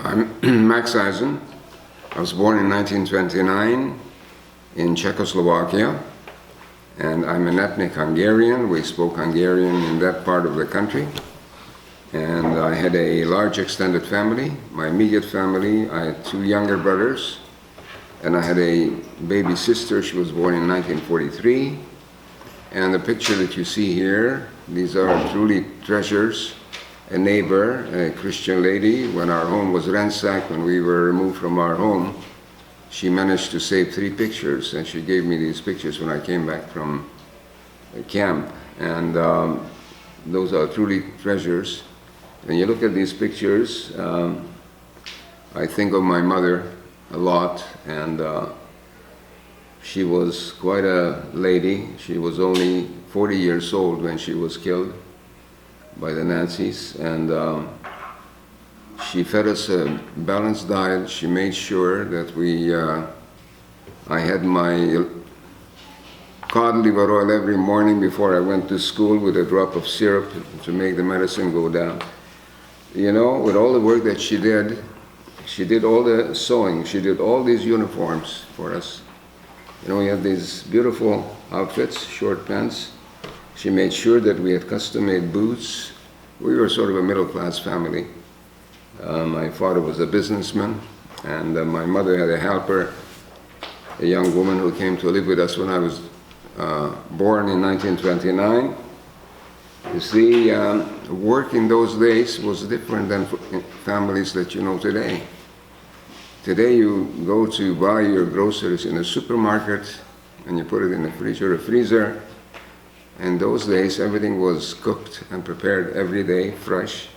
I'm Max Eisen. I was born in 1929 in Czechoslovakia, and I'm an ethnic Hungarian. We spoke Hungarian in that part of the country. And I had a large extended family. My immediate family, I had two younger brothers, and I had a baby sister. She was born in 1943. And the picture that you see here, these are truly treasures. A neighbor, a Christian lady, when our home was ransacked, when we were removed from our home, she managed to save 3 pictures, and she gave me these pictures when I came back from camp. And those are truly treasures. When you look at these pictures, I think of my mother a lot, and she was quite a lady. She was only 40 years old when she was killed by the Nazis, and she fed us a balanced diet. She made sure that I had my cod liver oil every morning before I went to school with a drop of syrup to make the medicine go down. You know, with all the work that she did all the sewing, she did all these uniforms for us. You know, we had these beautiful outfits, short pants. She made sure that we had custom-made boots. We were sort of a middle-class family. My father was a businessman, and my mother had a helper, a young woman who came to live with us when I was born in 1929. You see, work in those days was different than families that you know today. Today you go to buy your groceries in a supermarket, and you put it in the fridge or a freezer. In those days, everything was cooked and prepared every day, fresh,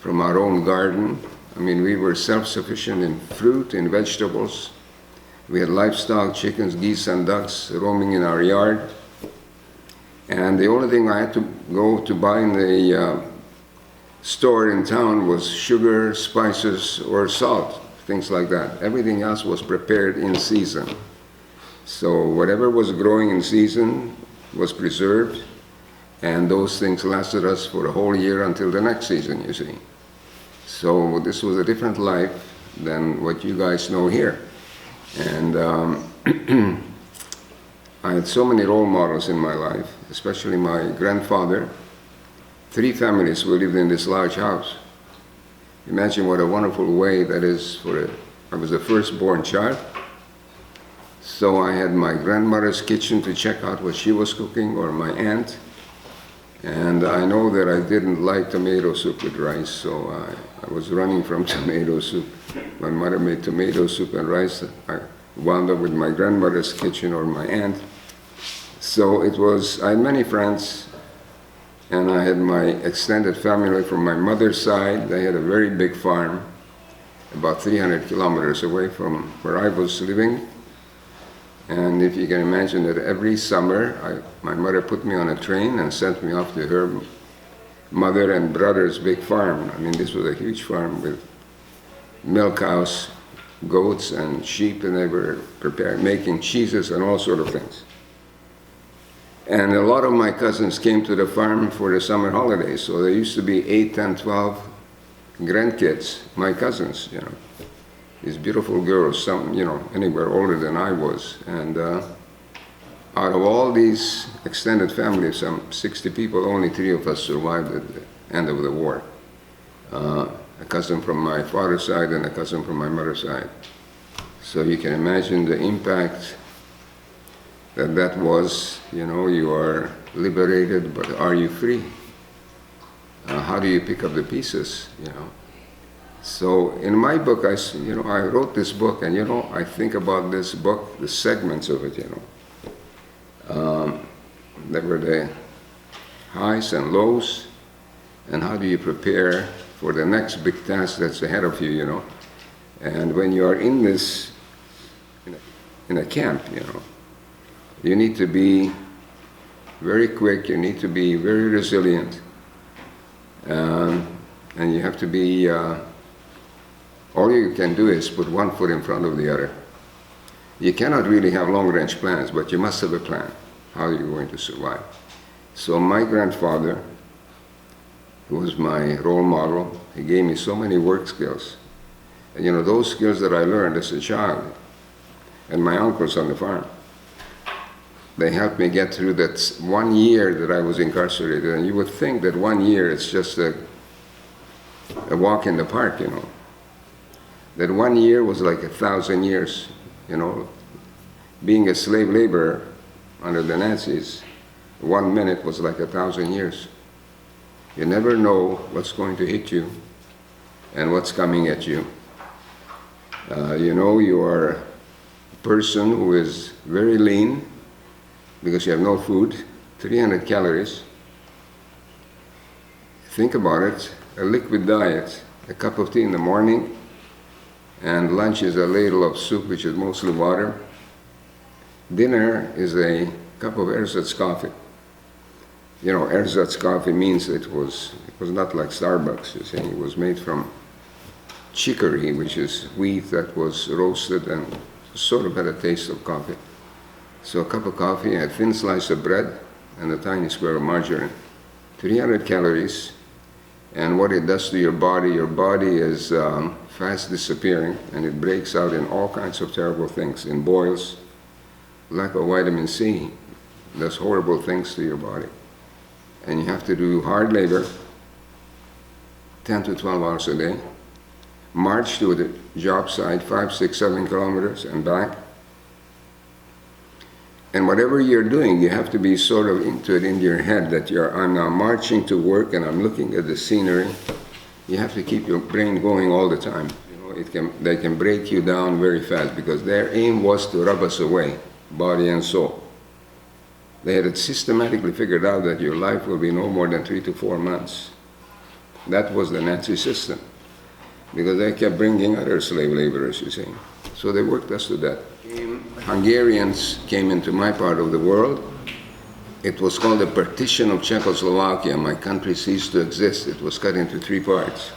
from our own garden. I mean, we were self-sufficient in fruit, in vegetables. We had livestock, chickens, geese, and ducks roaming in our yard. And the only thing I had to go to buy in the store in town was sugar, spices, or salt, things like that. Everything else was prepared in season. So whatever was growing in season was preserved, and those things lasted us for a whole year until the next season, you see. So this was a different life than what you guys know here. And I had so many role models in my life, especially my grandfather. 3 families who lived in this large house. Imagine what a wonderful way that is I was the firstborn child. So I had my grandmother's kitchen to check out what she was cooking, or my aunt. And I know that I didn't like tomato soup with rice, so I was running from tomato soup. My mother made tomato soup and rice. I wound up with my grandmother's kitchen or my aunt. So I had many friends, and I had my extended family from my mother's side. They had a very big farm, about 300 kilometers away from where I was living. And if you can imagine that every summer, my mother put me on a train and sent me off to her mother and brother's big farm. I mean, this was a huge farm with milk cows, goats, and sheep, and they were making cheeses and all sort of things. And a lot of my cousins came to the farm for the summer holidays, so there used to be 8, 10, 12 grandkids, my cousins, you know. These beautiful girls, some, you know, anywhere older than I was. And out of all these extended families, some 60 people, only 3 of us survived at the end of the war. A cousin from my father's side and a cousin from my mother's side. So you can imagine the impact that was. You know, you are liberated, but are you free? How do you pick up the pieces, you know? So in my book, I wrote this book, and I think about this book, the segments of it, there were the highs and lows, and how do you prepare for the next big task that's ahead of you, And when you are in this, in a camp, you need to be very quick, you need to be very resilient, and you have to be, all you can do is put one foot in front of the other. You cannot really have long-range plans, but you must have a plan. How are you going to survive? So my grandfather, who was my role model, he gave me so many work skills. You know, those skills that I learned as a child, and my uncles on the farm, they helped me get through that 1 year that I was incarcerated. And you would think that 1 year is just a walk in the park, you know. That 1 year was like 1,000 years, you know. Being a slave laborer under the Nazis, 1 minute was like 1,000 years. You never know what's going to hit you and what's coming at you. You know, you are a person who is very lean because you have no food, 300 calories. Think about it, a liquid diet, a cup of tea in the morning, and lunch is a ladle of soup, which is mostly water. Dinner is a cup of ersatz coffee. You know, ersatz coffee means it was not like Starbucks, you see. It was made from chicory, which is wheat that was roasted and sort of had a taste of coffee. So a cup of coffee, a thin slice of bread, and a tiny square of margarine. 300 calories, and what it does to your body is fast disappearing, and it breaks out in all kinds of terrible things, in boils, lack of vitamin C, does horrible things to your body. And you have to do hard labor, 10 to 12 hours a day, march to the job site 5, 6, 7 kilometers and back. And whatever you're doing, you have to be sort of into it in your head that I'm now marching to work and I'm looking at the scenery. You have to keep your brain going all the time. You know, they can break you down very fast because their aim was to rub us away, body and soul. They had it systematically figured out that your life will be no more than 3 to 4 months. That was the Nazi system, because they kept bringing other slave laborers, you see. So they worked us to death. Hungarians came into my part of the world. It was called the partition of Czechoslovakia. My country ceased to exist. It was cut into 3 parts.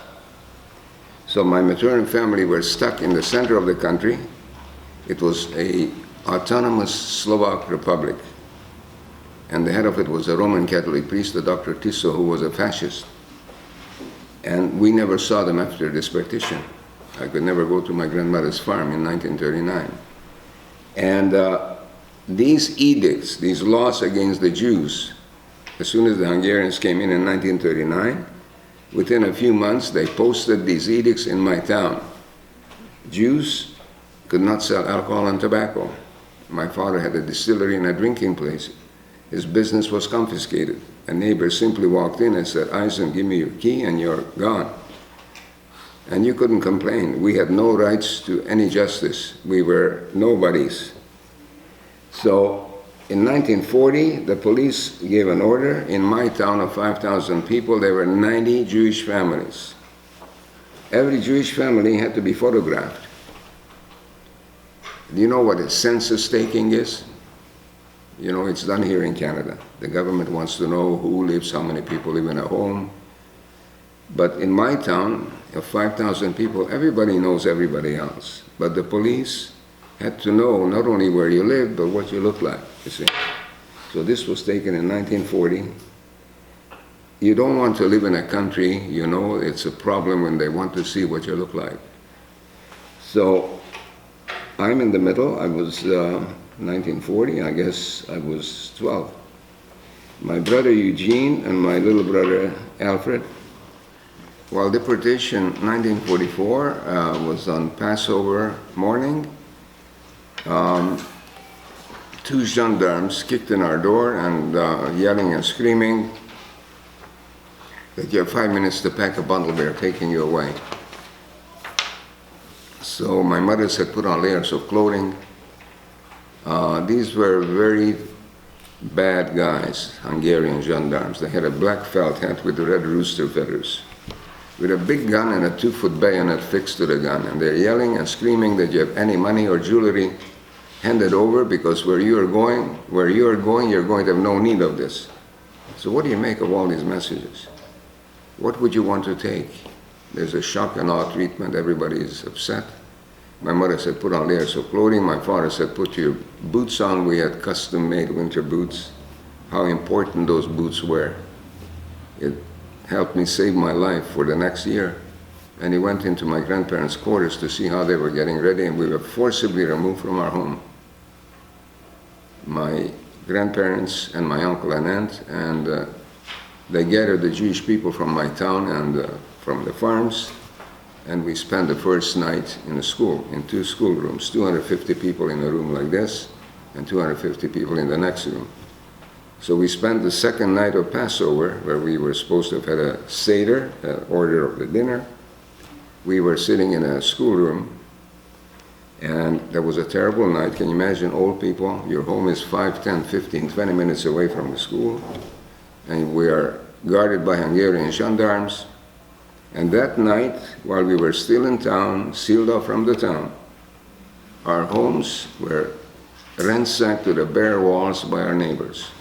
So my maternal family were stuck in the center of the country. It was a autonomous Slovak republic. And the head of it was a Roman Catholic priest, the Dr. Tiso, who was a fascist. And we never saw them after this partition. I could never go to my grandmother's farm in 1939. And these edicts, these laws against the Jews, as soon as the Hungarians came in 1939, within a few months they posted these edicts in my town. Jews could not sell alcohol and tobacco. My father had a distillery and a drinking place. His business was confiscated. A neighbor simply walked in and said, "Eisen, give me your key and you're gone." And you couldn't complain. We had no rights to any justice. We were nobodies. So in 1940, the police gave an order. In my town of 5,000 people, there were 90 Jewish families. Every Jewish family had to be photographed. Do you know what a census taking is? You know, it's done here in Canada. The government wants to know who lives, how many people live in a home. But in my town of 5,000 people, everybody knows everybody else. But the police had to know not only where you live, but what you look like, you see. So this was taken in 1940. You don't want to live in a country, you know, it's a problem when they want to see what you look like. So I'm in the middle. I was 1940, I guess I was 12. My brother Eugene and my little brother Alfred. While deportation 1944 was on Passover morning, 2 gendarmes kicked in our door and yelling and screaming that you have 5 minutes to pack a bundle, they're taking you away. So my mother said, put on layers of clothing. These were very bad guys, Hungarian gendarmes. They had a black felt hat with red rooster feathers, with a big gun and a 2-foot bayonet fixed to the gun. And they're yelling and screaming that you have any money or jewelry, hand it over, because where you're going, you're going to have no need of this. So what do you make of all these messages? What would you want to take? There's a shock and awe treatment. Everybody is upset. My mother said, put on layers of clothing. My father said, put your boots on. We had custom-made winter boots. How important those boots were. It helped me save my life for the next year. and he went into my grandparents' quarters to see how they were getting ready, and we were forcibly removed from our home. My grandparents and my uncle and aunt, and they gathered the Jewish people from my town and from the farms, and we spent the first night in a school, in 2 schoolrooms, 250 people in a room like this, and 250 people in the next room. So we spent the second night of Passover, where we were supposed to have had a Seder, order of the dinner. We were sitting in a schoolroom, and there was a terrible night. Can you imagine old people? Your home is 5, 10, 15, 20 minutes away from the school, and we are guarded by Hungarian gendarmes. And that night, while we were still in town, sealed off from the town, our homes were ransacked to the bare walls by our neighbors.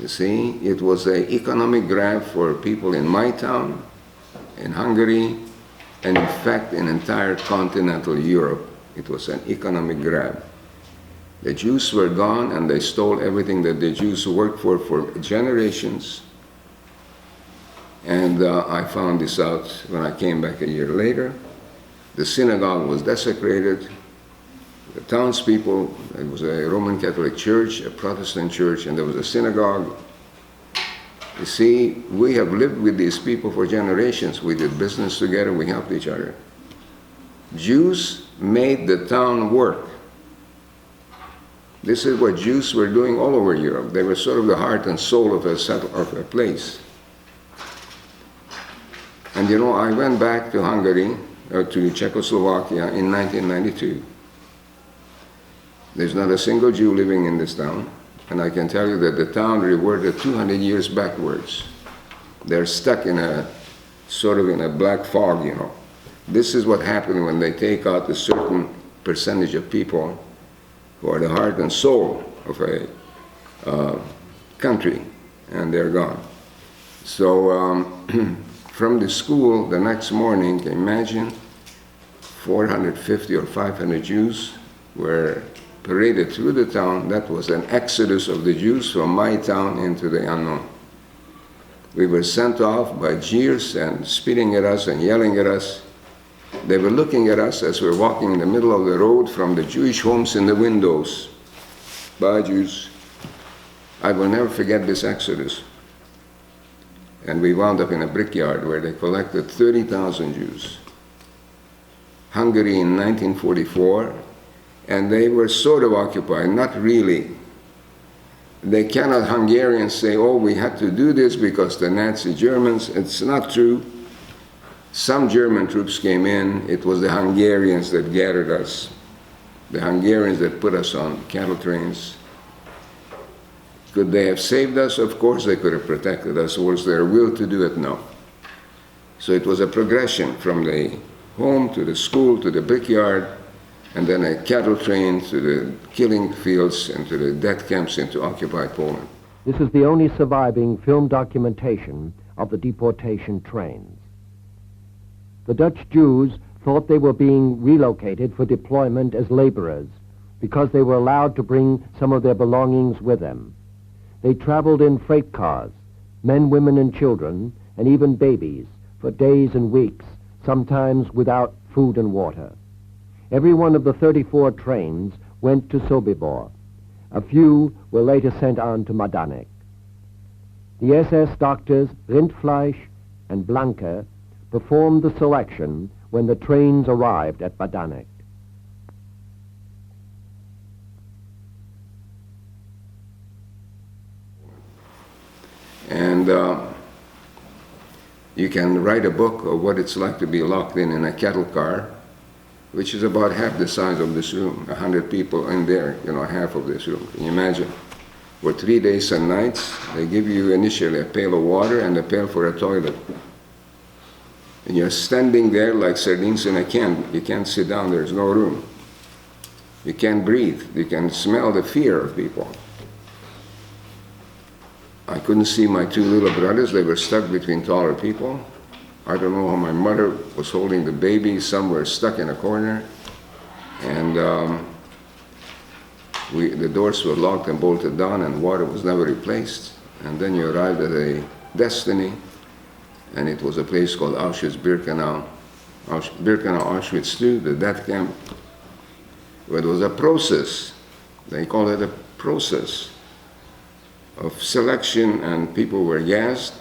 You see, it was an economic grab for people in my town, in Hungary, and in fact in entire continental Europe. It was an economic grab. The Jews were gone, and they stole everything that the Jews worked for generations. And I found this out when I came back a year later. The synagogue was desecrated. The townspeople, it was a Roman Catholic church, a Protestant church, and there was a synagogue. You see, we have lived with these people for generations. We did business together, we helped each other. Jews made the town work. This is what Jews were doing all over Europe. They were sort of the heart and soul of a place. And you know, I went back to Hungary, to Czechoslovakia in 1992. There's not a single Jew living in this town, and I can tell you that the town reverted 200 years backwards. They're stuck in a sort of in a black fog, you know. This is what happened when they take out a certain percentage of people who are the heart and soul of a country, and they're gone. So from the school the next morning, can you imagine, 450 or 500 Jews were paraded through the town. That was an exodus of the Jews from my town into the unknown. We were sent off by jeers and spitting at us and yelling at us. They were looking at us as we were walking in the middle of the road from the Jewish homes in the windows. Bye, Jews. I will never forget this exodus. And we wound up in a brickyard where they collected 30,000 Jews. Hungary in 1944, and they were sort of occupied, not really. They cannot, Hungarians, say, oh, we had to do this because the Nazi Germans. It's not true. Some German troops came in. It was the Hungarians that gathered us, the Hungarians that put us on cattle trains. Could they have saved us? Of course they could have protected us. Was their will to do it? No. So it was a progression from the home to the school to the brickyard, and then a cattle train to the killing fields and to the death camps into occupied Poland. This is the only surviving film documentation of the deportation trains. The Dutch Jews thought they were being relocated for deployment as laborers because they were allowed to bring some of their belongings with them. They traveled in freight cars, men, women, and children, and even babies, for days and weeks, sometimes without food and water. Every one of the 34 trains went to Sobibor. A few were later sent on to Majdanek. The SS doctors Rindfleisch and Blanke performed the selection when the trains arrived at Majdanek. And you can write a book of what it's like to be locked in a cattle car, which is about half the size of this room, 100 people in there, you know, half of this room. Can you imagine? For 3 days and nights, they give you initially a pail of water and a pail for a toilet. And you're standing there like sardines in a can. You can't sit down, there's no room. You can't breathe. You can smell the fear of people. I couldn't see my 2 little brothers. They were stuck between taller people. I don't know how my mother was holding the baby. Some were stuck in a corner. And the doors were locked and bolted down, and water was never replaced. And then you arrived at a destiny. and it was a place called Auschwitz-Birkenau. Birkenau, Auschwitz II, the death camp. It was a process. They call it a process of selection, and people were gassed.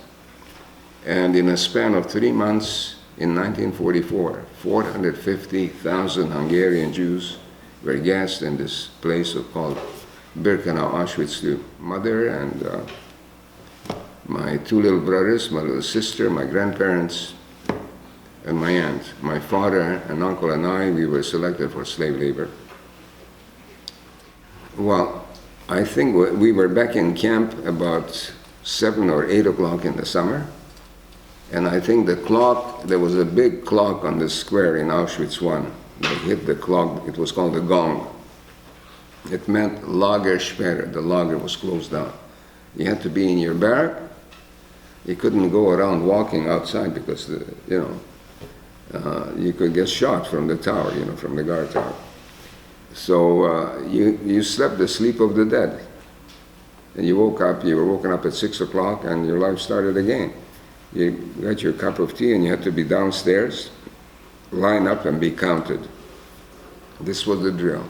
And in a span of 3 months, in 1944, 450,000 Hungarian Jews were gassed in this place called Birkenau, Auschwitz II. Mother and my 2 little brothers, my little sister, my grandparents, and my aunt. My father and uncle and I, we were selected for slave labor. Well, I think we were back in camp about 7 or 8 o'clock in the summer. And I think the clock, there was a big clock on the square in Auschwitz I. They hit the clock, it was called the gong. It meant Lagersperre, the lager was closed down. You had to be in your barrack. You couldn't go around walking outside because, you could get shot from the tower, from the guard tower. So you slept the sleep of the dead. And you were woken up at 6 o'clock and your life started again. You got your cup of tea and you had to be downstairs, line up and be counted. This was the drill.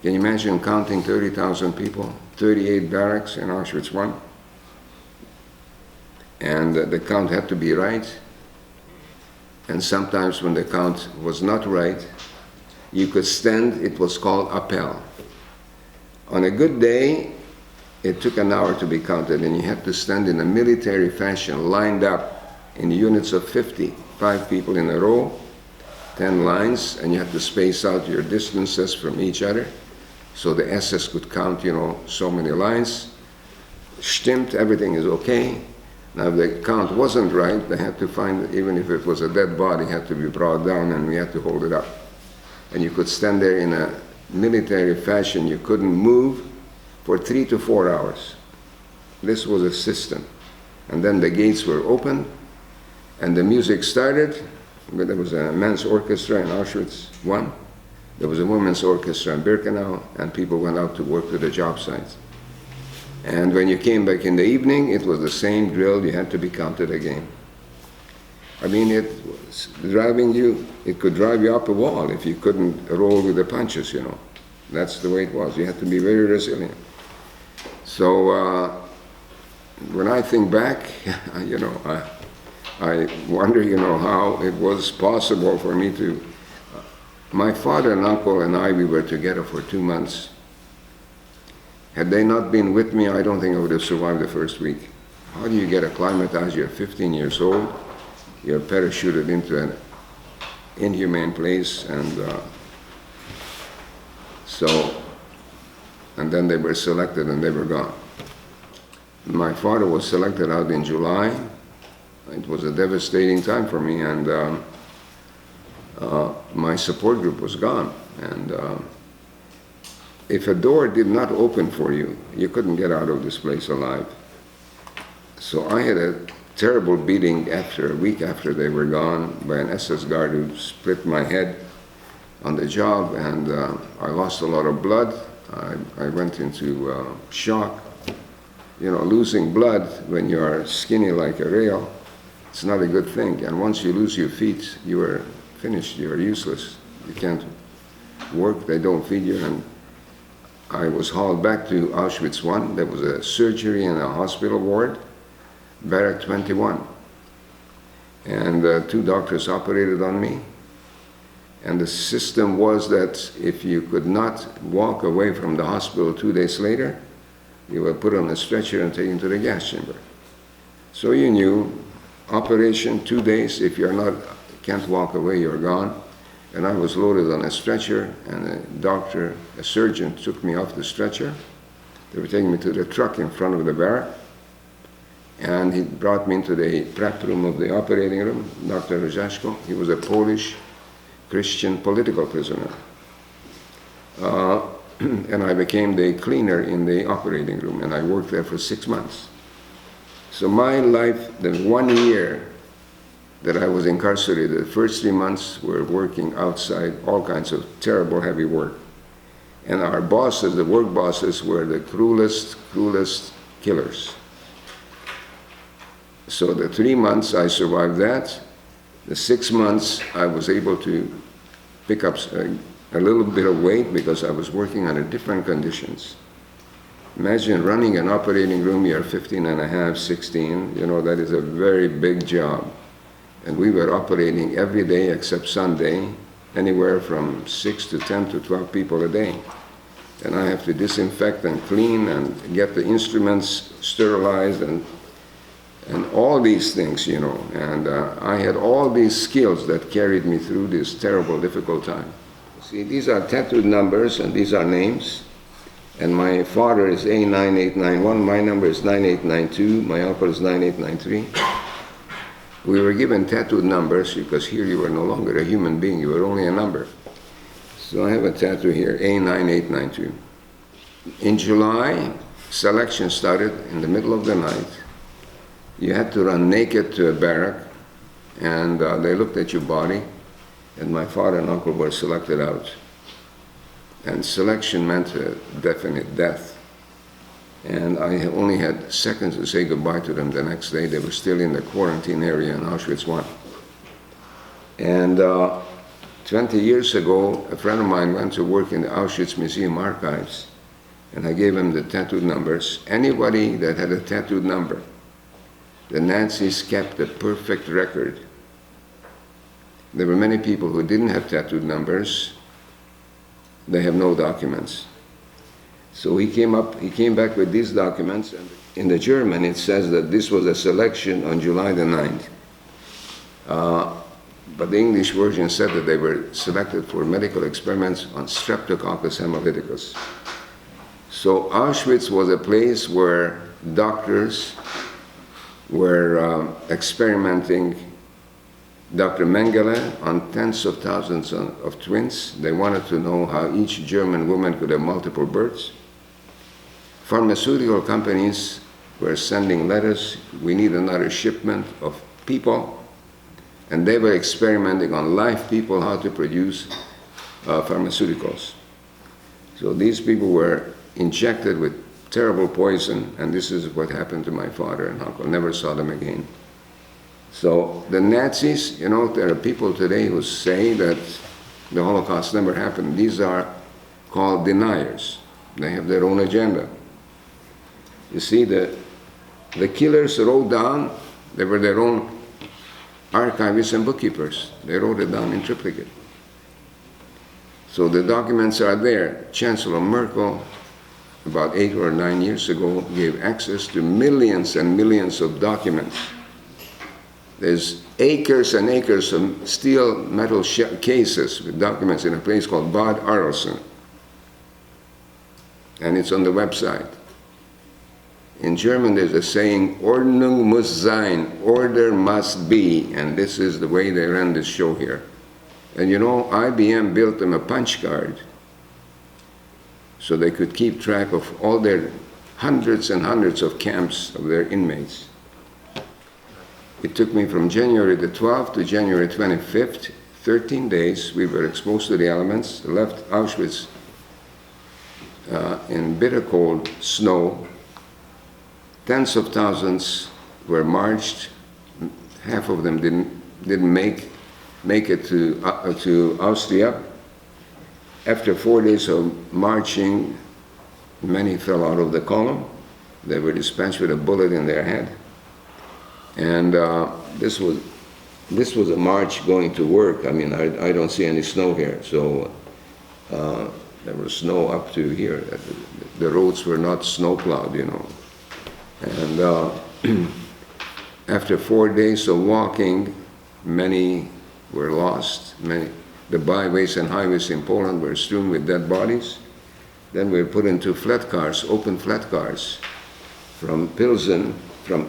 Can you imagine counting 30,000 people, 38 barracks in Auschwitz I? And the count had to be right. And sometimes when the count was not right, you could stand, it was called appel. On a good day, it took an hour to be counted, and you had to stand in a military fashion, lined up in units of 50, 5 people in a row, 10 lines, and you had to space out your distances from each other, so the SS could count, so many lines. Stimmt, everything is okay. Now, if the count wasn't right, they had to find, even if it was a dead body, had to be brought down, and we had to hold it up. And you could stand there in a military fashion. You couldn't move for 3 to 4 hours. This was a system. And then the gates were opened, and the music started. There was a men's orchestra in Auschwitz I. There was a women's orchestra in Birkenau, and people went out to work to the job sites. And when you came back in the evening, it was the same drill. You had to be counted again. I mean, it was driving you, it could drive you up a wall if you couldn't roll with the punches, That's the way it was. You had to be very resilient. So when I think back, I wonder, how it was possible for me to. My father and uncle and I, we were together for 2 months. Had they not been with me, I don't think I would have survived the first week. How do you get acclimatized? You're 15 years old. You're parachuted into an inhumane place, and then they were selected and they were gone. My father was selected out in July. It was a devastating time for me, and my support group was gone. And if a door did not open for you, you couldn't get out of this place alive. So I had a terrible beating a week after they were gone, by an SS guard who split my head on the job, and I lost a lot of blood. I went into shock. Losing blood when you are skinny like a rail, it's not a good thing. And once you lose your feet, you are finished. You are useless. You can't work. They don't feed you. And I was hauled back to Auschwitz I. There was a surgery in a hospital ward, Barrack 21. And 2 doctors operated on me. And the system was that if you could not walk away from the hospital 2 days later, you were put on a stretcher and taken to the gas chamber. So you knew, operation 2 days, if can't walk away, you're gone. And I was loaded on a stretcher, and a surgeon took me off the stretcher. They were taking me to the truck in front of the barrack. And he brought me into the prep room of the operating room, Dr. Rozaszko. He was a Polish Christian political prisoner. And I became the cleaner in the operating room, and I worked there for 6 months. So my life, the 1 year that I was incarcerated, the first 3 months were working outside, all kinds of terrible, heavy work. And our bosses, the work bosses, were the cruelest killers. So the 3 months I survived that. The 6 months I was able to pick up a little bit of weight because I was working under different conditions. Imagine running an operating room, you're 15 and a half, 16, you know, that is a very big job. And we were operating every day except Sunday, anywhere from 6 to 10 to 12 people a day. And I have to disinfect and clean and get the instruments sterilized and all these things, you know. And I had all these skills that carried me through this terrible, difficult time. See, these are tattooed numbers and these are names. And my father is A9891, my number is 9892, my uncle is 9893. We were given tattooed numbers because here you were no longer a human being, you were only a number. So I have a tattoo here, A9892. In July, selection started in the middle of the night. You had to run naked to a barrack, and they looked at your body, and my father and uncle were selected out. And selection meant a definite death. And I only had seconds to say goodbye to them the next day. They were still in the quarantine area in Auschwitz I. And 20 years ago, a friend of mine went to work in the Auschwitz Museum archives, and I gave him the tattooed numbers. Anybody that had a tattooed number, the Nazis kept a perfect record. There were many people who didn't have tattooed numbers. They have no documents. So he came back with these documents, and in the German it says that this was a selection on July the 9th. But the English version said that they were selected for medical experiments on Streptococcus hemolyticus. So Auschwitz was a place where doctors were experimenting. Dr. Mengele on tens of thousands of twins. They wanted to know how each German woman could have multiple births. Pharmaceutical companies were sending letters, we need another shipment of people, and they were experimenting on live people how to produce pharmaceuticals. So these people were injected with terrible poison, and this is what happened to my father and uncle. Never saw them again. So the Nazis, you know, there are people today who say that the Holocaust never happened. These are called deniers. They have their own agenda. You see, the killers wrote down, they were their own archivists and bookkeepers. They wrote it down in triplicate. So the documents are there. Chancellor Merkel, about 8 or 9 years ago, gave access to millions and millions of documents. There's acres and acres of steel metal cases with documents in a place called Bad Arolsen. And it's on the website. In German there's a saying, Ordnung muss sein, order must be, and this is the way they ran this show here. And you know, IBM built them a punch card so they could keep track of all their hundreds and hundreds of camps of their inmates. It took me from January the 12th to January 25th, 13 days. We were exposed to the elements, left Auschwitz in bitter cold snow. Tens of thousands were marched. Half of them didn't make it to Austria. After 4 days of marching, many fell out of the column. They were dispatched with a bullet in their head. And this was a march going to work. I mean, I don't see any snow here, so there was snow up to here. The roads were not snow plowed, you know. And after 4 days of walking, many were lost. The byways and highways in Poland were strewn with dead bodies. Then we were put into flat cars, open flat cars, from Pilsen, from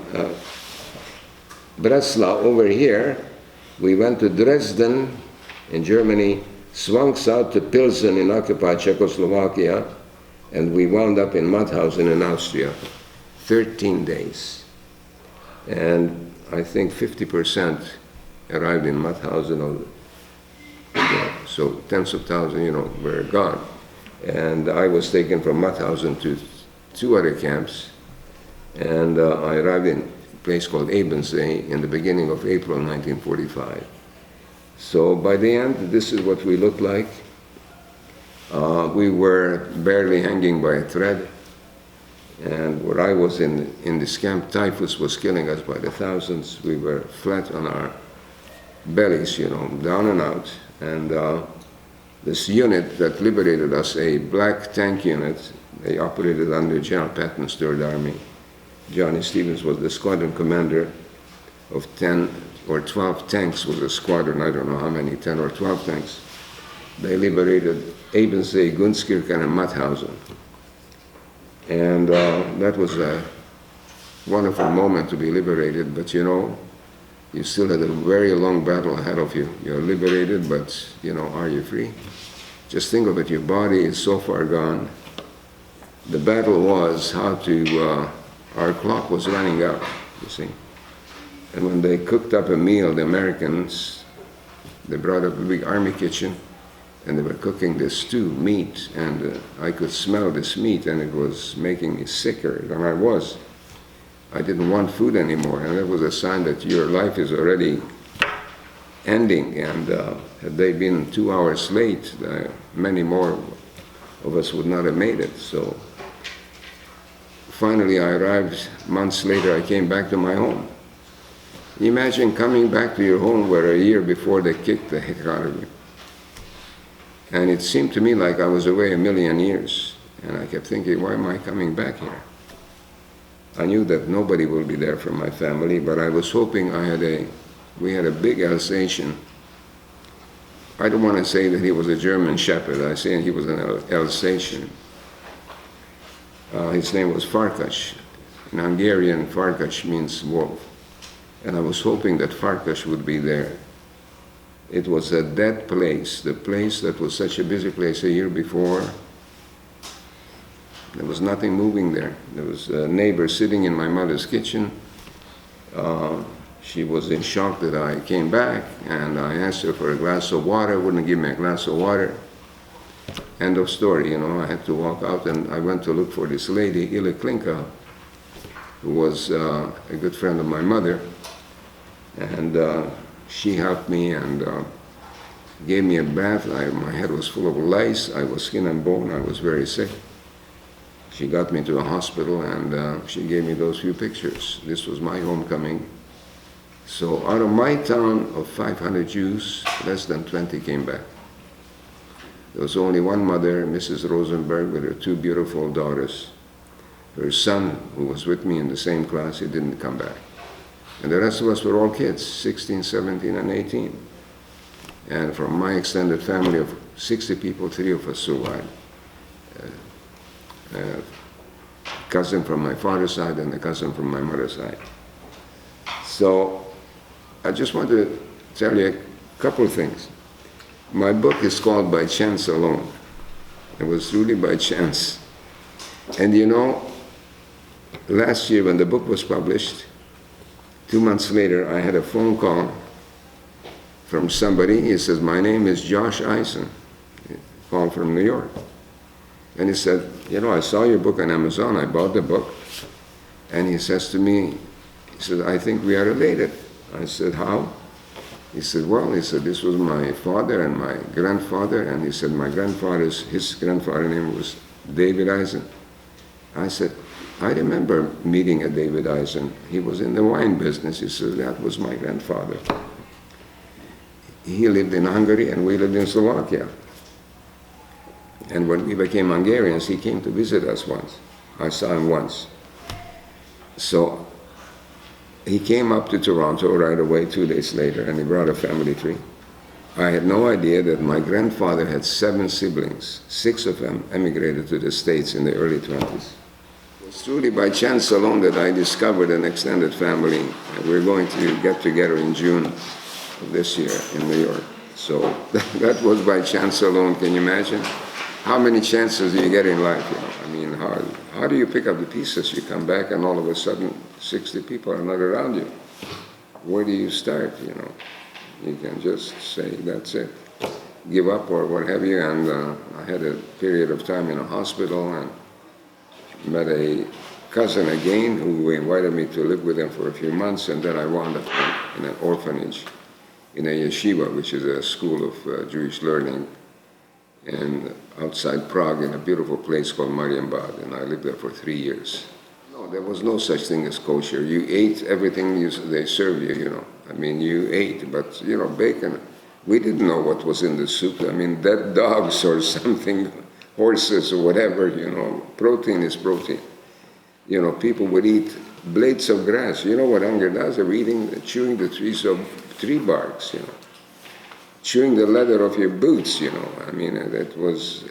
Breslau over here. We went to Dresden in Germany, swung south to Pilsen in occupied Czechoslovakia, and we wound up in Mauthausen in Austria. 13 days. And I think 50% arrived in Mauthausen, so tens of thousands, you know, were gone. And I was taken from Mauthausen to 2 other camps, and I arrived in place called Eisen in the beginning of April 1945. So by the end, this is what we looked like. We were barely hanging by a thread. And where I was in this camp, typhus was killing us by the thousands. We were flat on our bellies, down and out. And this unit that liberated us, a black tank unit, they operated under General Patton's Third Army. Johnny Stevens was the squadron commander of 10 or 12 tanks was a squadron, I don't know how many, 10 or 12 tanks. They liberated Eisen, Gunskirchen, and Mauthausen. And that was a wonderful moment to be liberated, but you still had a very long battle ahead of you. You're liberated, but are you free? Just think of it, your body is so far gone. The battle was how to, our clock was running out, you see. And when they cooked up a meal, the Americans, they brought up a big army kitchen, and they were cooking this stew, meat, and I could smell this meat, and it was making me sicker than I was. I didn't want food anymore, and that was a sign that your life is already ending, and had they been 2 hours late, many more of us would not have made it. So finally I arrived, months later I came back to my home. Imagine coming back to your home where a year before they kicked the heck out of you. And it seemed to me like I was away a million years. And I kept thinking, why am I coming back here? I knew that nobody will be there from my family, but I was hoping we had a big Alsatian. I don't want to say that he was a German shepherd. I say he was an Alsatian. His name was Farkas. In Hungarian, Farkas means wolf. And I was hoping that Farkas would be there. It was a dead place, the place that was such a busy place a year before. There was nothing moving there. There was a neighbor sitting in my mother's kitchen. She was in shock that I came back, and I asked her for a glass of water, wouldn't give me a glass of water. End of story, I had to walk out, and I went to look for this lady, Ile Klinka, who was a good friend of my mother. And she helped me and gave me a bath. My head was full of lice. I was skin and bone. I was very sick. She got me to a hospital, and she gave me those few pictures. This was my homecoming. So out of my town of 500 Jews, less than 20 came back. There was only one mother, Mrs. Rosenberg, with her 2 beautiful daughters. Her son, who was with me in the same class, he didn't come back. And the rest of us were all kids, 16, 17, and 18. And from my extended family of 60 people, 3 of us survived. A cousin from my father's side and a cousin from my mother's side. So I just want to tell you a couple of things. My book is called By Chance Alone. It was really by chance. And last year when the book was published, 2 months later, I had a phone call from somebody. He says, my name is Josh Eisen, called from New York. And he said, I saw your book on Amazon. I bought the book. And he says to me, I think we are related. I said, how? He said, this was my father and my grandfather. And he said, his grandfather's name was David Eisen. I said, I remember meeting a David Eisen. He was in the wine business. He said, that was my grandfather. He lived in Hungary and we lived in Slovakia. And when we became Hungarians, he came to visit us once. I saw him once. So he came up to Toronto right away 2 days later, and he brought a family tree. I had no idea that my grandfather had 7 siblings. 6 of them emigrated to the States in the early 20s. It's truly by chance alone that I discovered an extended family. We're going to get together in June of this year in New York. So that was by chance alone. Can you imagine? How many chances do you get in life? I mean, how do you pick up the pieces? You come back and all of a sudden 60 people are not around you. Where do you start? You can just say, that's it. Give up or what have you. And I had a period of time in a hospital and met a cousin again, who invited me to live with him for a few months, and then I wound up in an orphanage, in a yeshiva, which is a school of Jewish learning, and outside Prague, in a beautiful place called Marienbad, and I lived there for 3 years. No, there was no such thing as kosher. You ate everything they served you, you know. I mean, you ate, but, you know, bacon, we didn't know what was in the soup. I mean, dead dogs or something, horses or whatever, you know. Protein is protein. You know, people would eat blades of grass. You know what hunger does? They're chewing the tree barks, you know. Chewing the leather of your boots, you know. I mean, that was,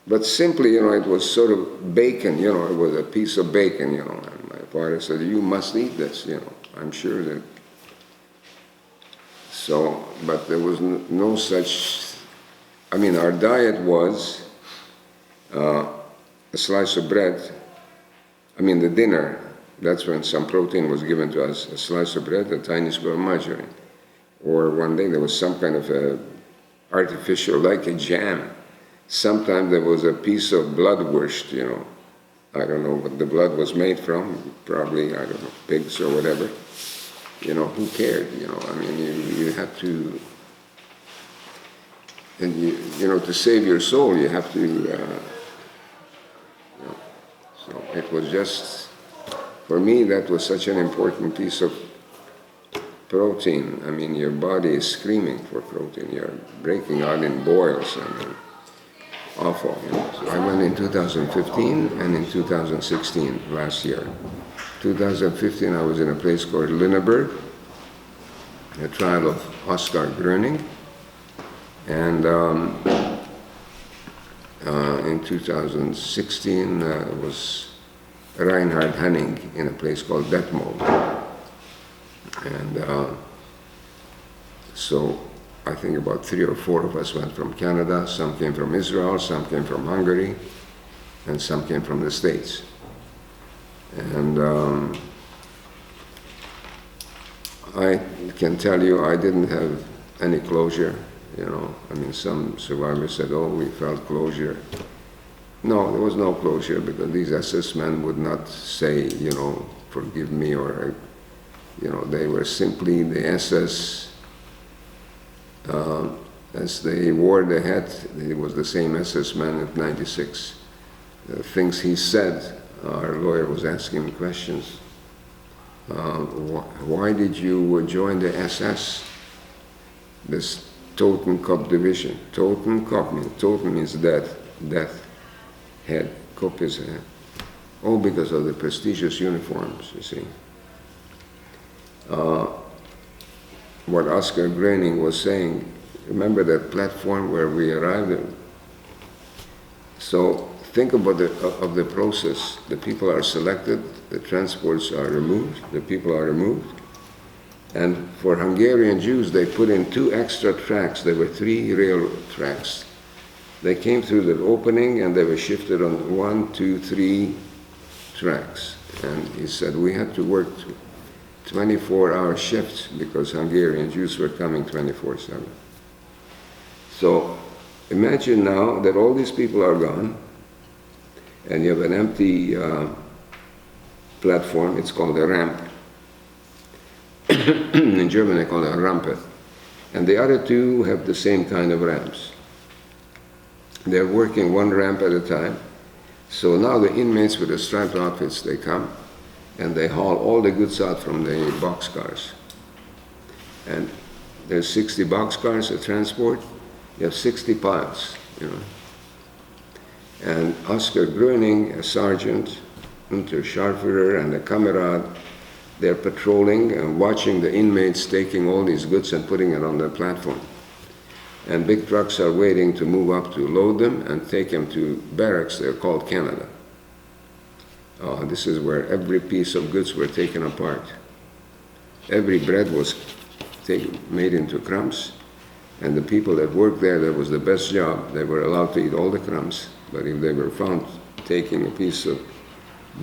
but simply, you know, it was sort of bacon, you know, it was a piece of bacon, you know. And my father said, you must eat this, you know. I'm sure that. So, but there was no such, I mean, our diet was a slice of bread. I mean, the dinner, that's when some protein was given to us, a slice of bread, a tiny square of margarine. Or one day there was some kind of a artificial, like a jam. Sometimes there was a piece of bloodwurst, you know. I don't know what the blood was made from, probably, I don't know, pigs or whatever. You know, who cared, you know, I mean, you have to, and you know, to save your soul, you have to, you know, so it was just, for me, that was such an important piece of protein. I mean, your body is screaming for protein. You're breaking out in boils and awful. You know. So I went in 2015 and in 2016, last year. 2015, I was in a place called Lüneburg, a trial of Oskar Gröning. And in 2016 was Reinhard Henning in a place called Detmold. And so I think about 3 or 4 of us went from Canada, some came from Israel, some came from Hungary, and some came from the States. And I can tell you I didn't have any closure, you know. I mean, some survivors said, oh, we felt closure. No, there was no closure because these SS men would not say, you know, forgive me or, you know, they were simply the SS. As they wore the hat, he was the same SS man at 96. The things he said, our lawyer was asking him questions. Why did you join the SS? This Totenkopf division. Toten means death, head, Kopf is head. All because of the prestigious uniforms, you see. What Oskar Gröning was saying, remember that platform where we arrived at? So think about the process. The people are selected, the transports are removed, the people are removed. And for Hungarian Jews, they put in 2 extra tracks. There were 3 rail tracks. They came through the opening and they were shifted on 1, 2, 3 tracks. And he said, we had to work 24-hour shifts because Hungarian Jews were coming 24/7. So imagine now that all these people are gone and you have an empty platform. It's called a ramp. In German they call it a Rampe. And the other 2 have the same kind of ramps. They're working 1 ramp at a time. So now the inmates with the striped outfits, they come and they haul all the goods out from the boxcars. And there's 60 boxcars at transport. You have 60 piles, you know. And Oskar Gröning, a sergeant, Unterscharführer, and a Kamerad, they're patrolling and watching the inmates taking all these goods and putting it on the platform. And big trucks are waiting to move up to load them and take them to barracks. They're called Canada. This is where every piece of goods were taken apart. Every bread was made into crumbs, and the people that worked there, that was the best job. They were allowed to eat all the crumbs, but if they were found taking a piece of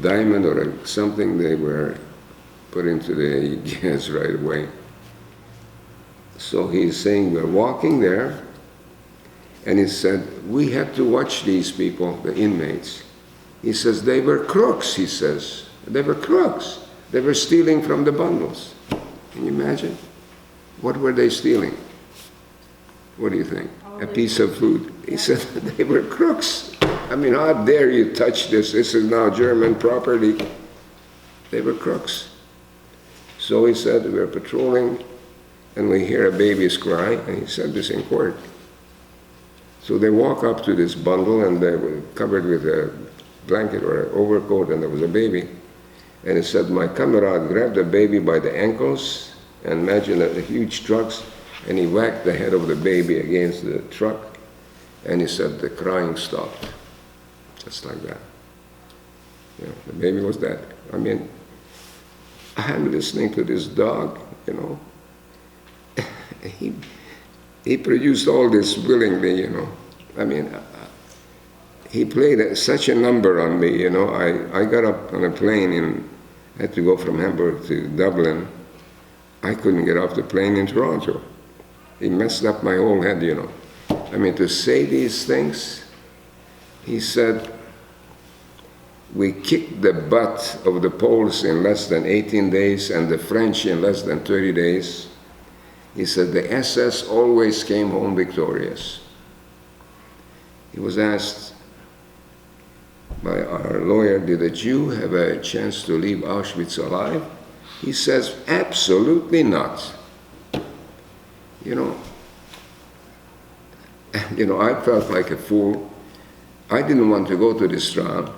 diamond or something, they were put into the gas right away. So he's saying we're walking there, and he said, we had to watch these people, the inmates. He says, they were crooks, he says. They were crooks. They were stealing from the bundles. Can you imagine? What were they stealing? What do you think? A piece of food. He said they were crooks. I mean, how dare you touch this? This is now German property. They were crooks. So he said, we were patrolling, and we hear a baby's cry, and he said this in court. So they walk up to this bundle, and they were covered with a blanket or an overcoat, and there was a baby. And he said, my comrade grabbed the baby by the ankles, and imagine the huge trucks, and he whacked the head of the baby against the truck, and he said the crying stopped, just like that. You know, the baby was dead. I mean, I'm listening to this dog, you know. He produced all this willingly, you know. I mean, he played such a number on me, you know. I got up on a plane and had to go from Hamburg to Dublin. I couldn't get off the plane in Toronto. He messed up my whole head, you know. I mean, to say these things, he said, we kicked the butt of the Poles in less than 18 days and the French in less than 30 days. He said, the SS always came home victorious. He was asked by our lawyer, did a Jew have a chance to leave Auschwitz alive? He says, absolutely not. You know, I felt like a fool. I didn't want to go to this trial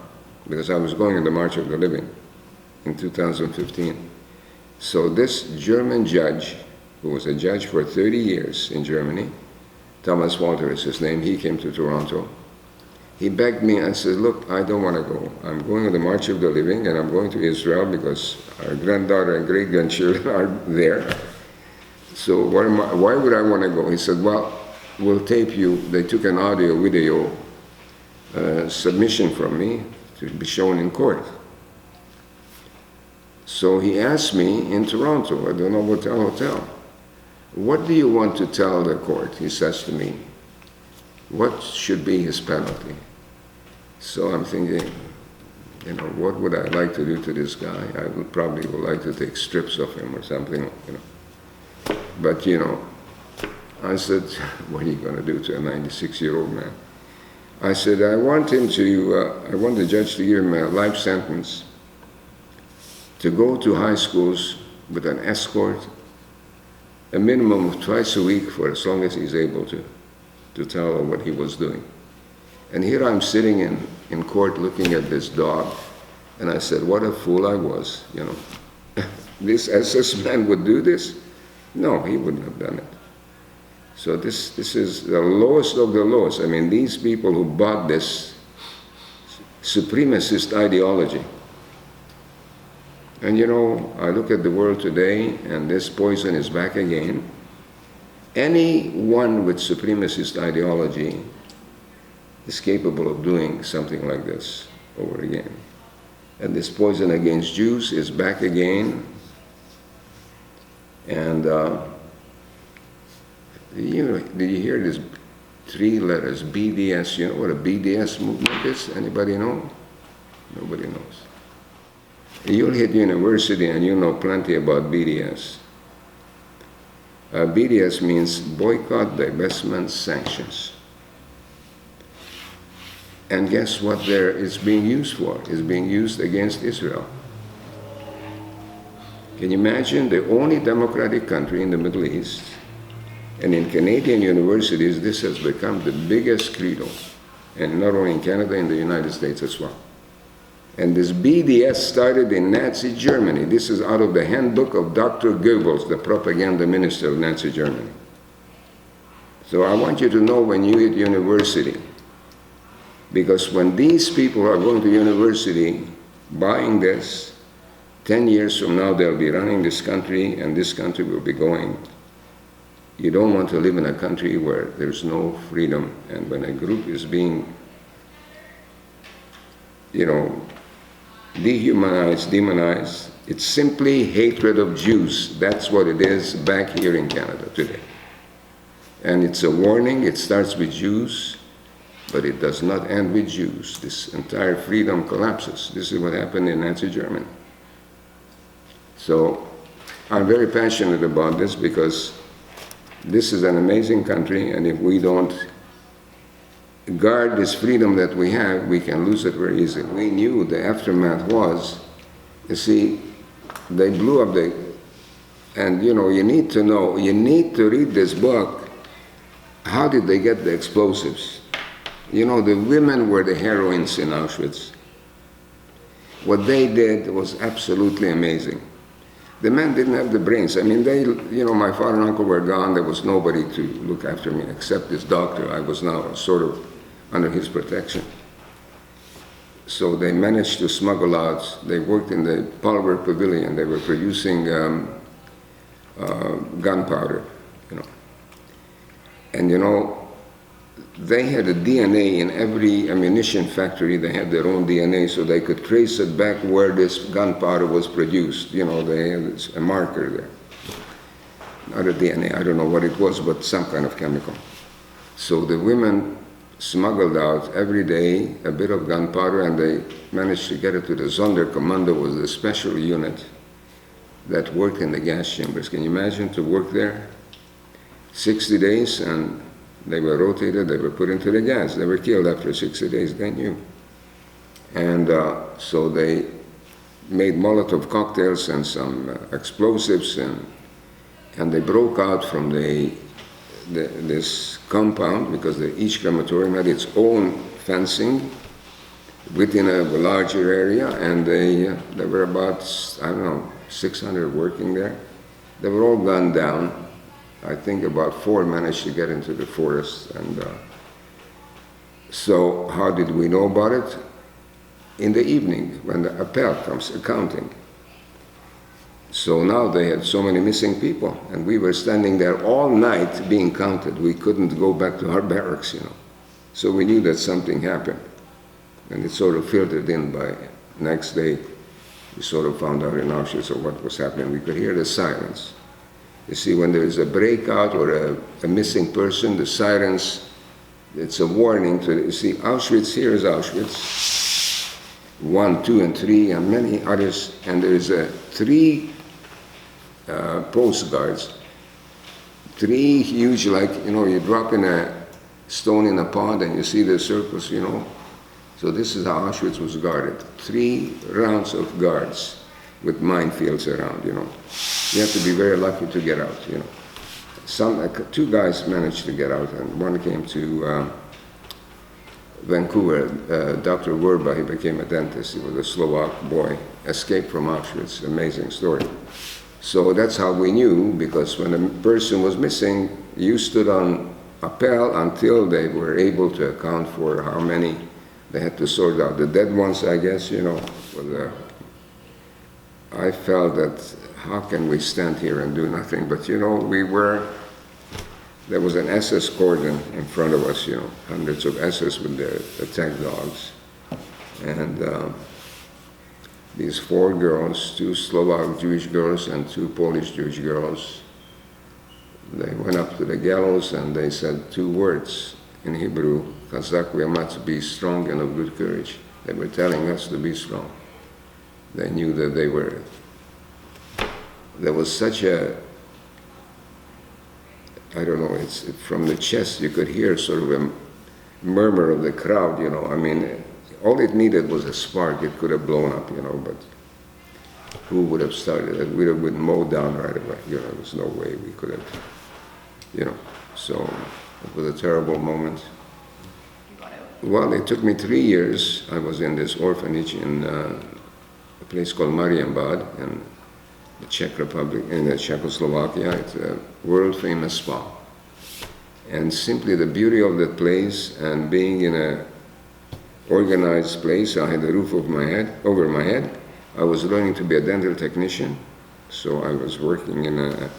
because I was going in the March of the Living in 2015. So this German judge, who was a judge for 30 years in Germany, Thomas Walter is his name, he came to Toronto. He begged me and said, look, I don't want to go. I'm going to the March of the Living, and I'm going to Israel because our granddaughter and great-grandchildren are there. So why would I want to go? He said, well, we'll tape you. They took an audio-video submission from me to be shown in court. So he asked me in Toronto, I don't know what hotel, what do you want to tell the court? He says to me, what should be his penalty? So I'm thinking, you know, what would I like to do to this guy? I would probably like to take strips of him or something, you know. But, you know, I said, what are you going to do to a 96-year-old man? I said, I want the judge to give him a life sentence to go to high schools with an escort, a minimum of twice a week for as long as he's able to tell her what he was doing. And here I'm sitting in court looking at this dog, and I said, what a fool I was, you know. This SS man would do this? No, he wouldn't have done it. So this is the lowest of the lowest. I mean, these people who bought this supremacist ideology. And you know, I look at the world today, and this poison is back again. Anyone with supremacist ideology is capable of doing something like this over again. And this poison against Jews is back again. And did you hear this 3 letters, BDS? You know what a BDS movement is? Anybody know? Nobody knows. You'll hit university and you'll know plenty about BDS. BDS means boycott, divestment, sanctions. And guess what there is being used for? It's being used against Israel. Can you imagine the only democratic country in the Middle East, and in Canadian universities this has become the biggest credo, and not only in Canada, in the United States as well. And this BDS started in Nazi Germany. This is out of the handbook of Dr. Goebbels, the propaganda minister of Nazi Germany. So I want you to know when you hit university, because when these people are going to university buying this, 10 years from now they'll be running this country, and this country will be going. You don't want to live in a country where there's no freedom, and when a group is being, you know, dehumanized, demonized. It's simply hatred of Jews. That's what it is back here in Canada today. And it's a warning. It starts with Jews, but it does not end with Jews. This entire freedom collapses. This is what happened in Nazi Germany. So I'm very passionate about this because this is an amazing country, and if we don't guard this freedom that we have, we can lose it very easily. We knew the aftermath was, you see, they blew up and you know, you need to know, you need to read this book. How did they get the explosives? You know, the women were the heroines in Auschwitz. What they did was absolutely amazing. The men didn't have the brains. I mean, you know, my father and uncle were gone. There was nobody to look after me except this doctor. I was now sort of under his protection. So they managed to smuggle out. They worked in the Pulver Pavilion. They were producing gunpowder, you know. And, you know, they had a DNA in every ammunition factory. They had their own DNA, so they could trace it back where this gunpowder was produced. You know, they had a marker there. Not a DNA, I don't know what it was, but some kind of chemical. So the women smuggled out every day a bit of gunpowder, and they managed to get it to the Sonderkommando, was the special unit that worked in the gas chambers. Can you imagine to work there 60 days, and they were rotated, they were put into the gas. They were killed after 60 days, they knew. And so they made Molotov cocktails and some explosives, and they broke out from this compound, because each crematorium had its own fencing within a larger area, and there were about, I don't know, 600 working there. They were all gunned down. I think about 4 managed to get into the forest. And so how did we know about it? In the evening, when the appel comes, accounting. So now they had so many missing people, and we were standing there all night being counted. We couldn't go back to our barracks, you know. So we knew that something happened, and it sort of filtered in by next day. We sort of found out in Auschwitz of what was happening. We could hear the sirens. You see, when there is a breakout or a missing person, the sirens, it's a warning to, you see, Auschwitz, here is Auschwitz, 1, 2, and 3, and many others, and there is 3 post guards, 3 huge, like, you know, you drop in a stone in a pond and you see the circles, you know. So this is how Auschwitz was guarded. 3 rounds of guards with minefields around, you know. You have to be very lucky to get out, you know. 2 guys managed to get out, and one came to Vancouver. Dr. Werba, he became a dentist. He was a Slovak boy, escaped from Auschwitz. Amazing story. So that's how we knew, because when a person was missing, you stood on appel until they were able to account for how many they had to sort out. The dead ones, I guess, you know. I felt that, how can we stand here and do nothing? But, you know, there was an SS cordon in front of us, you know, hundreds of SS with their attack dogs. And these 4 girls, 2 Slovak Jewish girls and 2 Polish Jewish girls, they went up to the gallows and they said 2 words in Hebrew, Chazak v'amatz, be strong and of good courage. They were telling us to be strong. They knew that there was such a, I don't know, from the chest you could hear sort of a murmur of the crowd, you know. I mean, all it needed was a spark. It could have blown up, you know, but who would have started it? We would have been mowed down right away. You know, there was no way we could have, you know. So it was a terrible moment. Well, it took me 3 years. I was in this orphanage in a place called Marienbad in the Czech Republic, in Czechoslovakia. It's a world-famous spa. And simply the beauty of that place, and being in a organized place, I had the roof over my head. I was learning to be a dental technician, so I was working in a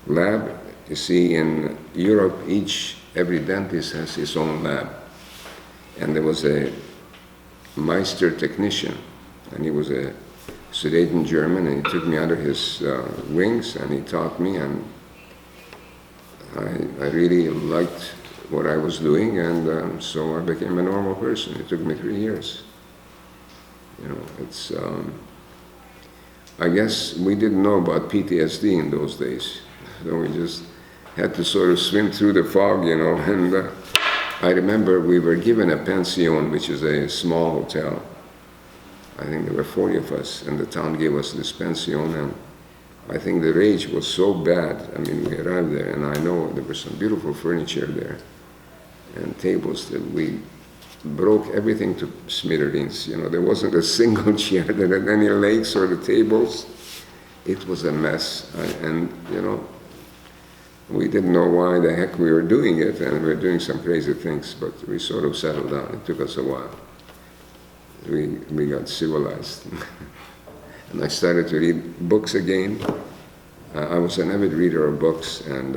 lab. You see, in Europe, every dentist has his own lab. And there was a Meister technician, and he was a Sudeten German, and he took me under his wings, and he taught me, and I really liked what I was doing, and so I became a normal person. It took me 3 years. You know, I guess we didn't know about PTSD in those days. So we just had to sort of swim through the fog, you know. And I remember we were given a pension, which is a small hotel. I think there were 40 of us, and the town gave us this pension, and I think the rage was so bad. I mean, we arrived there, and I know there was some beautiful furniture there, and tables that we broke everything to smithereens. You know, there wasn't a single chair that had any legs or the tables. It was a mess, and you know, we didn't know why the heck we were doing it, and we were doing some crazy things, but we sort of settled down. It took us a while. We got civilized. And I started to read books again. I was an avid reader of books, and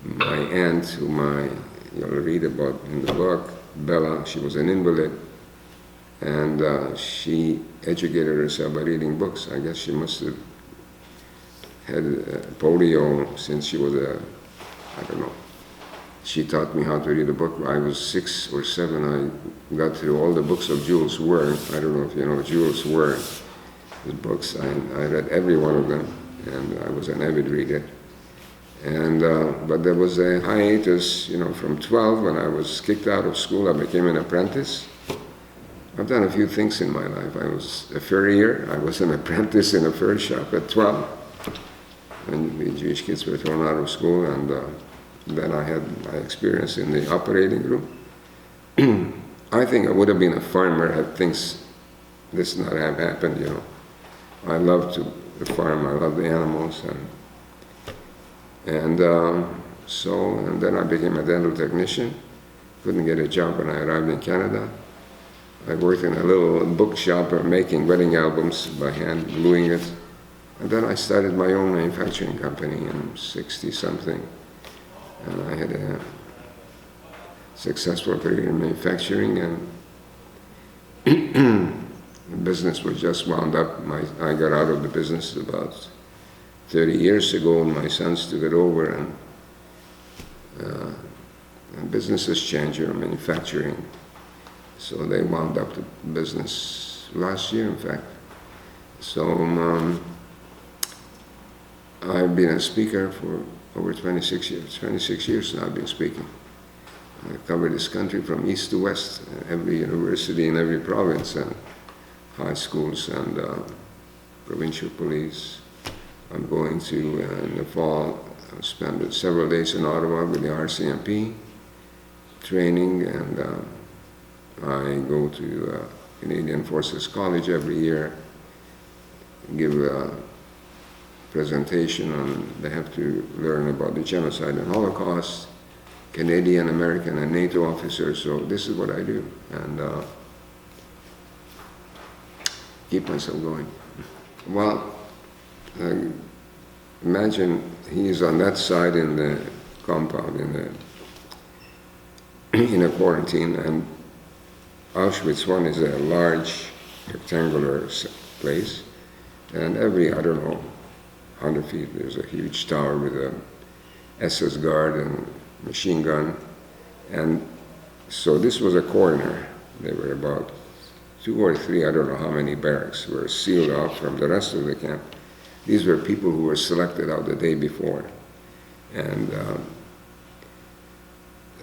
my aunt, whom you'll read about in the book, Bella, she was an invalid, and she educated herself by reading books. I guess she must have had polio since she was I don't know. She taught me how to read a book. I was 6 or 7. I got through all the books of Jules Verne. I don't know if you know Jules Verne. The books, I read every one of them, and I was an avid reader. And but there was a hiatus, you know, from 12 when I was kicked out of school. I became an apprentice. I've done a few things in my life. I was a furrier. I was an apprentice in a fur shop at 12, when the Jewish kids were thrown out of school, and then I had my experience in the operating room. I think I would have been a farmer had this not have happened, you know. I love to farm, I love the animals, and then I became a dental technician. Couldn't get a job when I arrived in Canada. I worked in a little bookshop making wedding albums by hand, gluing it. And then I started my own manufacturing company in 60-something. And I had a successful career in manufacturing, and the business was just wound up. I got out of the business about 30 years ago, and my sons took it over, and business has changed, you know, manufacturing. So they wound up the business last year, in fact. So I've been a speaker for over 26 years. 26 years now I've been speaking. I covered this country from east to west, every university in every province, and high schools and provincial police. I'm going to, in the fall, spend several days in Ottawa with the RCMP training, and I go to Canadian Forces College every year, give a presentation on, they have to learn about the genocide and Holocaust, Canadian, American, and NATO officers. So this is what I do, and keep myself going. Well, imagine he's on that side in the compound, in a quarantine, and Auschwitz I is a large rectangular place, and every, I don't know, 100 feet, there's a huge tower with a SS guard and machine gun. And so this was a corner. There were about 2 or 3, I don't know how many barracks, were sealed off from the rest of the camp. These were people who were selected out the day before. And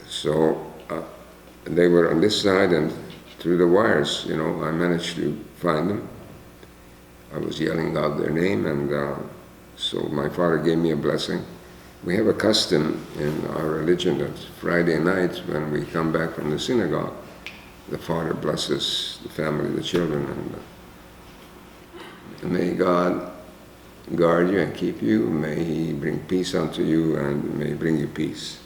so they were on this side, and through the wires, you know, I managed to find them. I was yelling out their name, and so my father gave me a blessing. We have a custom in our religion that Friday night, when we come back from the synagogue, the father blesses the family, the children, and may God guard you and keep you. May He bring peace unto you, and may He bring you peace.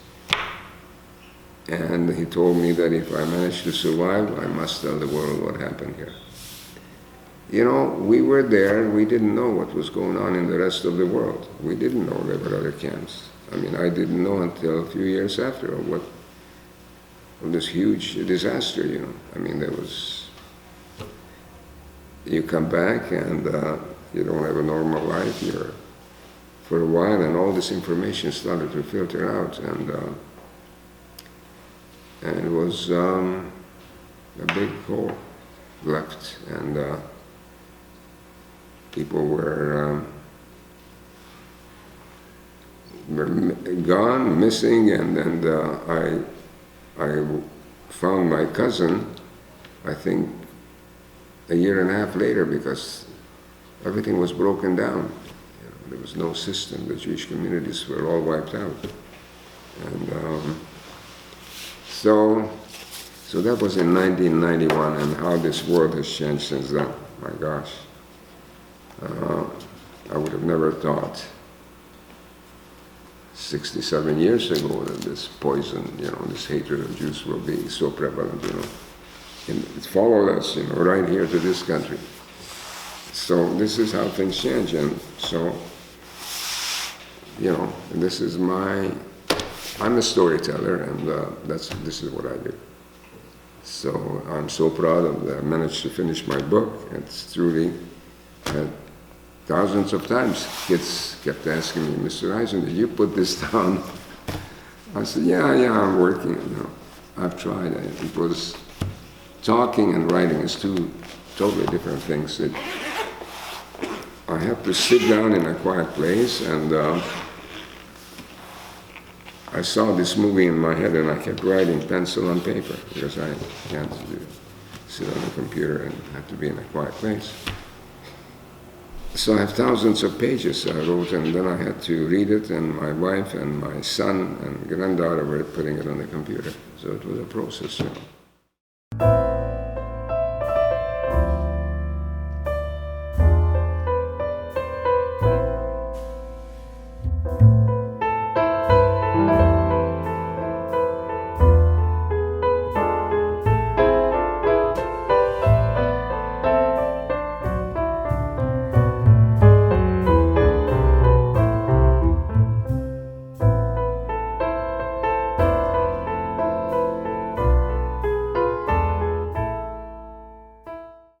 And he told me that if I managed to survive, I must tell the world what happened here. You know, we were there, we didn't know what was going on in the rest of the world. We didn't know there were other camps. I mean, I didn't know until a few years after of this huge disaster, you know. I mean, there was, you come back and you don't have a normal life, you're, for a while, and all this information started to filter out, and it was a big hole left, and People were gone, missing, and I found my cousin, I think, a year and a half later, because everything was broken down. You know, there was no system. The Jewish communities were all wiped out. And so that was in 1991, and how this world has changed since then. My gosh. I would have never thought 67 years ago that this poison, this hatred of Jews will be so prevalent, And it followed us, right here to this country. So this is how things change, and so, this is I'm a storyteller, and this is what I do. So I'm so proud of I managed to finish my book. It's truly, thousands of times kids kept asking me, Mr. Eisen, did you put this down? I said, yeah, I'm working. I've tried. It was talking and writing is two totally different things. I have to sit down in a quiet place, and I saw this movie in my head, and I kept writing pencil on paper because I can't sit on a computer and have to be in a quiet place. So I have thousands of pages I wrote, and then I had to read it, and my wife and my son and granddaughter were putting it on the computer. So it was a process,